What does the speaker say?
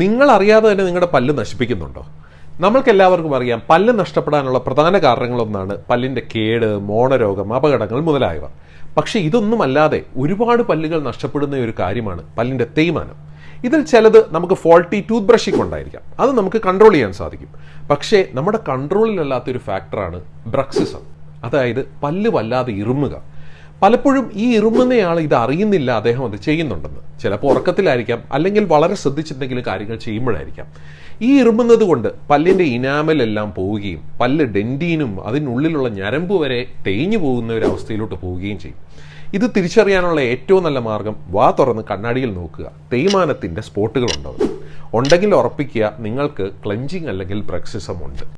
നിങ്ങൾ അറിയാതെ തന്നെ നിങ്ങളുടെ പല്ല് നശിപ്പിക്കുന്നുണ്ടോ? നമ്മൾക്കെല്ലാവർക്കും അറിയാം, പല്ല് നഷ്ടപ്പെടാനുള്ള പ്രധാന കാരണങ്ങളൊന്നാണ് പല്ലിൻ്റെ കേട്, മോണരോഗം, അപകടങ്ങൾ മുതലായവ. പക്ഷേ ഇതൊന്നുമല്ലാതെ ഒരുപാട് പല്ലുകൾ നഷ്ടപ്പെടുന്ന ഒരു കാര്യമാണ് പല്ലിൻ്റെ തേയ്മാനം. ഇതിൽ ചിലത് നമുക്ക് ഫോൾട്ടി ടൂത്ത് ബ്രഷിംഗ് കൊണ്ടായിരിക്കാം, അത് നമുക്ക് കൺട്രോൾ ചെയ്യാൻ സാധിക്കും. പക്ഷേ നമ്മുടെ കൺട്രോളിലല്ലാത്തൊരു ഫാക്ടറാണ് ബ്രക്സിസം, അതായത് പല്ല് വല്ലാതെ ഇറുമുക. പലപ്പോഴും ഈ ഇറുമുന്നയാൾ ഇത് അറിയുന്നില്ല അദ്ദേഹം അത് ചെയ്യുന്നുണ്ടെന്ന്. ചിലപ്പോൾ ഉറക്കത്തിലായിരിക്കാം, അല്ലെങ്കിൽ വളരെ ശ്രദ്ധിച്ചിട്ടെങ്കിലും കാര്യങ്ങൾ ചെയ്യുമ്പോഴായിരിക്കാം. ഈ ഇറുമുന്നത് കൊണ്ട് പല്ലിൻ്റെ ഇനാമലെല്ലാം പോവുകയും പല്ല് ഡെൻറ്റീനും അതിനുള്ളിലുള്ള ഞരമ്പ് വരെ തേഞ്ഞു പോകുന്ന ഒരു അവസ്ഥയിലോട്ട് പോവുകയും ചെയ്യും. ഇത് തിരിച്ചറിയാനുള്ള ഏറ്റവും നല്ല മാർഗം വാ തുറന്ന് കണ്ണാടിയിൽ നോക്കുക, തേയ്മാനത്തിൻ്റെ സ്പോട്ടുകൾ ഉണ്ടെങ്കിൽ ഉറപ്പിക്കുക നിങ്ങൾക്ക് ക്ലഞ്ചിങ് അല്ലെങ്കിൽ ബ്രക്സിസം ഉണ്ട്.